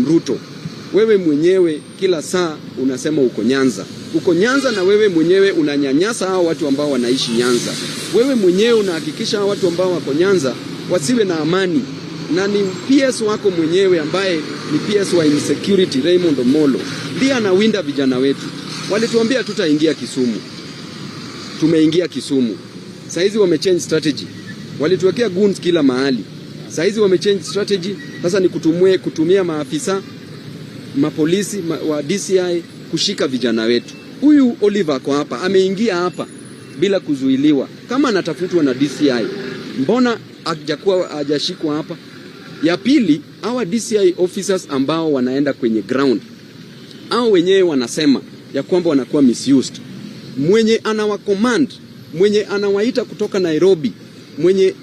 Ruto, wewe mwenyewe kila saa unasema uko Nyanza. Uko Nyanza na wewe mwenyewe unanyanyasa hao watu ambao wanaishi Nyanza. Wewe mwenyewe unahakikisha hao watu ambao wako Nyanza wasiwe na amani. Na ni PS wako mwenyewe ambaye ni PS wa insecurity, Raymond Omolo, ndiye anawinda vijana wetu. Walituambia tutaingia Kisumu. Tumeingia Kisumu. Saizi wamechange strategy. Walituwekea goons kila mahali. Saizi wamechange strategy. Sasa ni kutumia maafisa, mapolisi wa DCI kushika vijana wetu. Huyu Oliver kwa hapa, ameingia hapa bila kuzuiliwa. Kama anatafutwa na DCI, mbona hajashikwa hapa? Ya pili, hawa DCI officers ambao wanaenda kwenye ground, hao wenyewe wanasema ya kwamba wanakuwa misused. Mwenye anawacommand, mwenye anawaita kutoka Nairobi, mwenye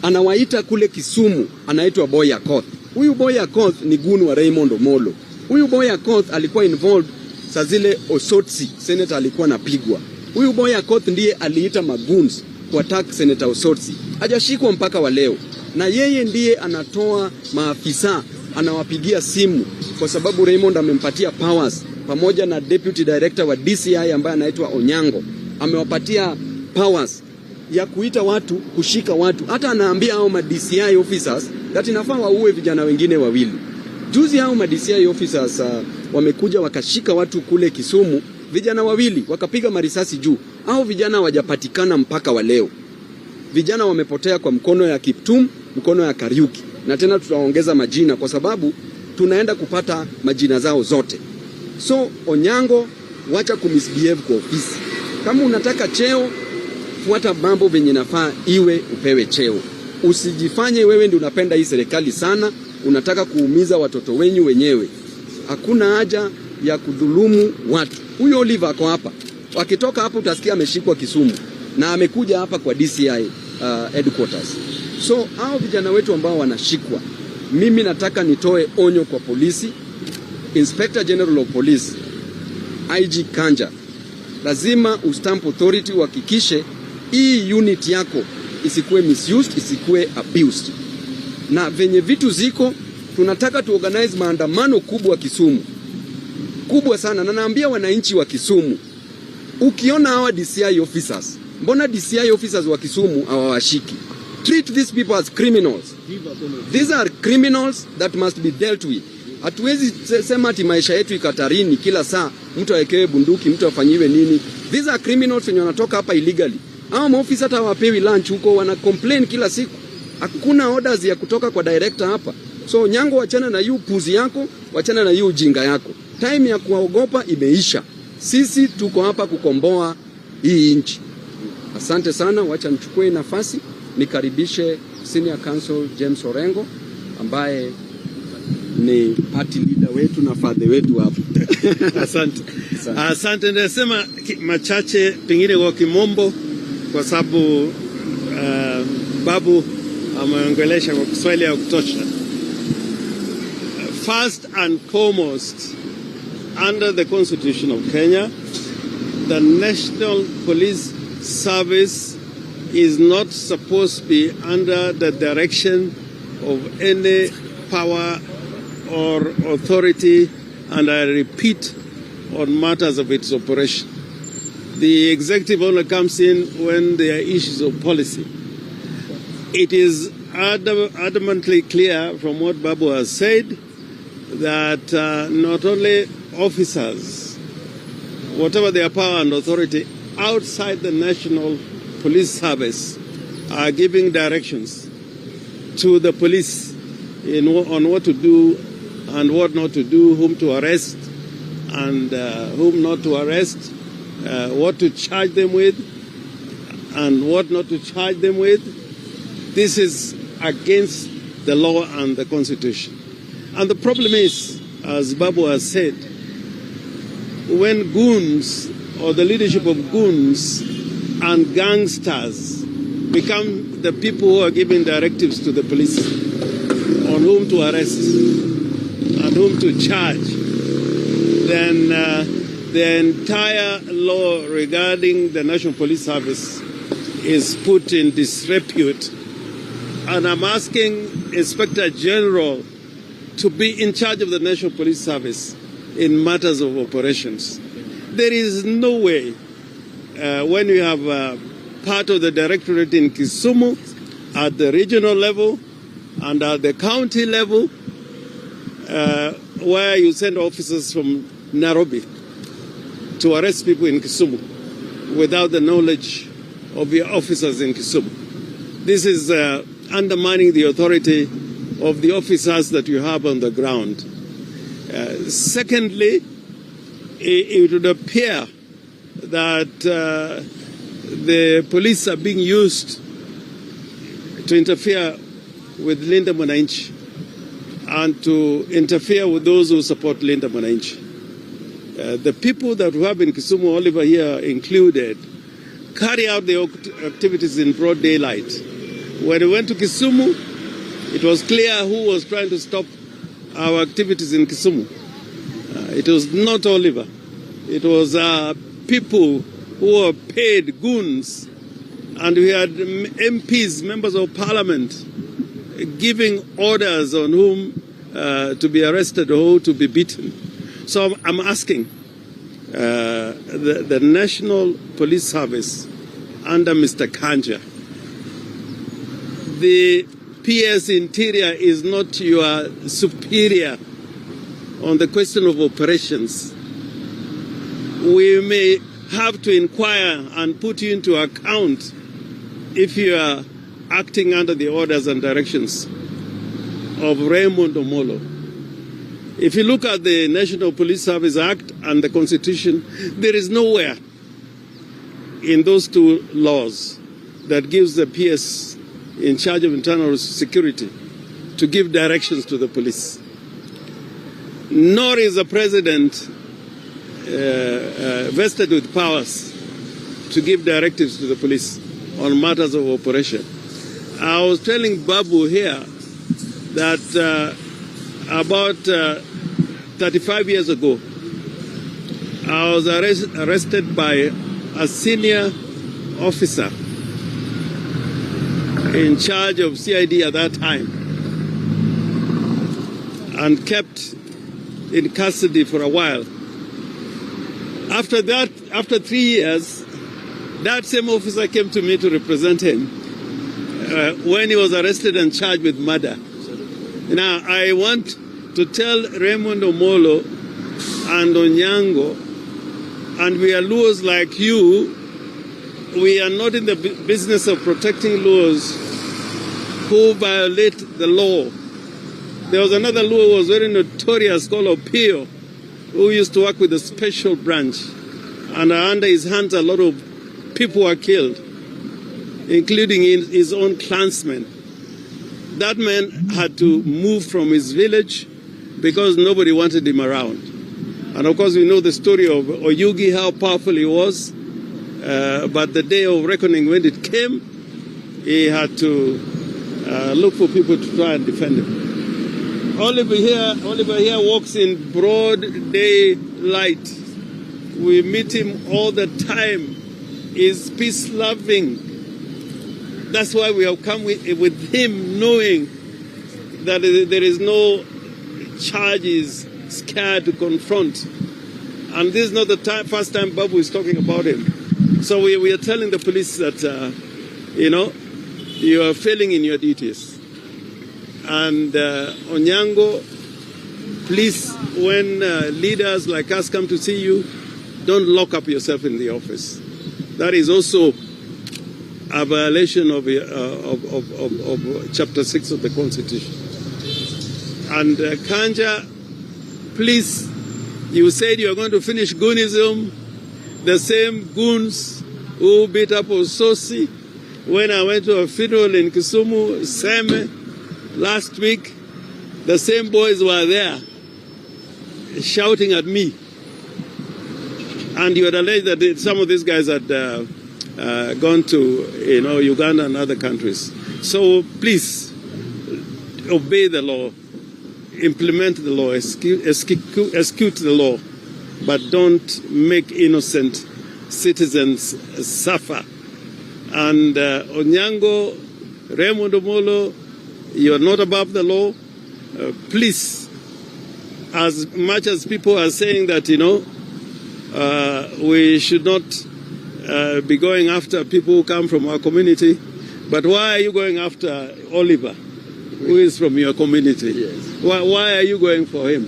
anawaita kule Kisumu, anaitwa Boy Akoth. Huyu Boy Akoth ni goon wa Raymond Omolo. Huyu Boy Akoth alikuwa involved saa zile Osotsi, senator alikuwa anapigwa. Huyu Boy Akoth ndiye aliita magoons kwa attack Senator Osotsi. Hajashikwa mpaka wa leo. Na yeye ndiye anatoa maafisa, anawapigia simu kwa sababu Raymond amempatia powers, pamoja na deputy director wa DCI ambaye anaitwa Onyango. Amewapatia powers ya kuita watu, kushika watu. Hata anaambia hao ma DCI officers that inafaa waue vijana wengine wawili. Juzi hao ma DCI officers wamekuja wakashika watu kule Kisumu, vijana wawili, wakapiga marisasi juu. Hao vijana hawajapatikana mpaka wa leo. Vijana wamepotea kwa mkono ya Kiptum, mkono ya Kariuki. Na tena tutaongeza majina kwa sababu tunaenda kupata majina zao zote. So Onyango, wacha kumisbehave kwa ofisi. Kama unataka cheo, fuata mambo venye nafaa iwe upewe cheo. Usijifanye wewe ndio unapenda hii serikali sana, unataka kuumiza watoto wenyu wenyewe. Hakuna haja ya kudhulumu watu. Huyo Oliver ako hapa. Wakitoka hapo utasikia ameshikwa Kisumu na amekuja hapa kwa DCI headquarters. So hao vijana wetu ambao wanashikwa, mimi nataka nitoe onyo kwa polisi, Inspector General of Police, IG Kanja. Lazima ustamp authority uhakikishe hii unit yako isikuwe misused, isikuwe abused. Na venye vitu ziko, tunataka tuorganize maandamano kubwa Kisumu. Kubwa sana, na naambia wananchi wa Kisumu, ukiona hawa DCI officers, mbona DCI officers wa Kisumu hawawashiki? Treat these people as criminals. These are criminals that must be dealt with. Hatuwezi sema ati maisha yetu ikatarini kila saa, mtu awekewe bunduki, mtu afanyiwe nini. These are criminals wenye wanatoka hapa illegally. Hao maofisa hata hawapewi lunch huko, wana complain kila siku. Hakuna orders ya kutoka kwa director hapa. So Nyango, wachana na yu puzi yako, wachana na yu ujinga yako. Time ya kuogopa imeisha. Sisi tuko hapa kukomboa hii nchi. Asante sana, wacha nichukue nafasi nikaribishe Senior Counsel James Orengo ambaye ni party leader wetu na father wetu hapa. Asante. Asante, nasema machache pengine kwa kimombo kwa sababu Babu ameongelesha kwa Kiswahili ya kutosha. First and foremost, under the Constitution of Kenya, the National Police Service is not supposed to be under the direction of any power or authority, and I repeat, on matters of its operation. The executive only comes in when there are issues of policy. It is adamantly clear from what Babu has said that not only officers, whatever their power and authority outside the National Police Service, are giving directions to the police on what to do and what not to do, whom to arrest and whom not to arrest, what to charge them with and what not to charge them with. This is against the law and the Constitution. And the problem is, as Babu has said, when goons or the leadership of goons and gangsters become the people who are giving directives to the police on whom to arrest and whom to charge, then the entire law regarding the National Police Service is put in disrepute. And I'm asking Inspector General to be in charge of the National Police Service in matters of operations. There is no way when you have part of the directorate in Kisumu at the regional level and at the county level where you send officers from Nairobi to arrest people in Kisumu without the knowledge of your officers in Kisumu. This is undermining the authority of the officers that you have on the ground. Secondly, it would appear that the police are being used to interfere with Linda Mwananchi and to interfere with those who support Linda Mwananchi. The people that we have in Kisumu, Oliver here included, carry out their activities in broad daylight. When we went to Kisumu, it was clear who was trying to stop our activities in Kisumu. It was not Oliver. It was people who were paid goons. And we had MPs, members of parliament, giving orders on whom to be arrested or who to be beaten. So I'm asking the National Police Service under Mr. Kanja, the PS Interior is not your superior on the question of operations. We may have to inquire and put you into account if you are acting under the orders and directions of Raymond Omolo. If you look at the National Police Service Act and the Constitution, there is nowhere in those two laws that gives the PS in charge of internal security to give directions to the police. Nor is the president vested with powers to give directives to the police on matters of operation. I was telling Babu here that about 35 years ago, I was arrested by a senior officer in charge of CID at that time and kept in custody for a while. After that, after 3 years, that same officer came to me to represent him when he was arrested and charged with murder. Now, I want to tell Raymond Omolo and Onyango, and we are Luos like you, we are not in the business of protecting Luos who violate the law. There was another Luo who was very notorious called Opio, who used to work with the special branch, and under his hands a lot of people were killed, including his own clansmen. That man had to move from his village because nobody wanted him around. And of course we know the story of Oyugi, how powerful he was, but the day of reckoning when it came, he had to look for people to try and defend him. Oliver here walks in broad daylight. We meet him all the time. He's peace-loving. That's why we have come with him, knowing that there is no charges, scared to confront. And this is not the first time Babu is talking about him. So we are telling the police that, you are failing in your duties. And Onyango, please, when leaders like us come to see you, don't lock up yourself in the office. That is also a violation of Chapter 6 of the Constitution. And Kanja, please, you said you are going to finish goonism, the same goons who beat up Ososi. When I went to a funeral in Kisumu, Seme, last week, the same boys were there shouting at me. And you had alleged that some of these guys had gone to Uganda and other countries. So please, obey the law, implement the law, execute the law, but don't make innocent citizens suffer. And Onyango, Raymond Omolo, you are not above the law. Please as much as people are saying that, you know, we should not be going after people who come from our community, but why are you going after Oliver, who is from your community? Yes. Why are you going for him?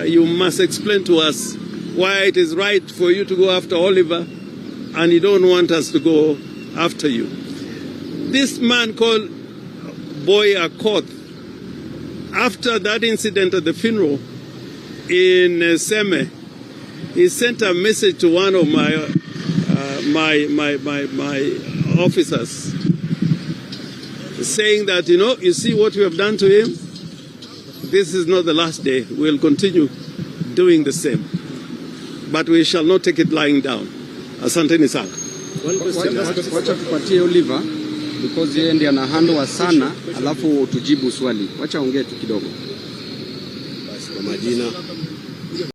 You must explain to us why it is right for you to go after Oliver and you don't want us to go after you. This man called Boy Akoth, after that incident at the funeral in Seme, he sent a message to one of my officers saying that, you know, you see what we have done to him? This is not the last day. We'll continue doing the same. But we shall not take it lying down. Asanteni sana. Wacha tupatie Oliver because yeye ndiye anahandwa sana, alafu tujibu swali. Wacha ongee tu kidogo. Basi kwa majina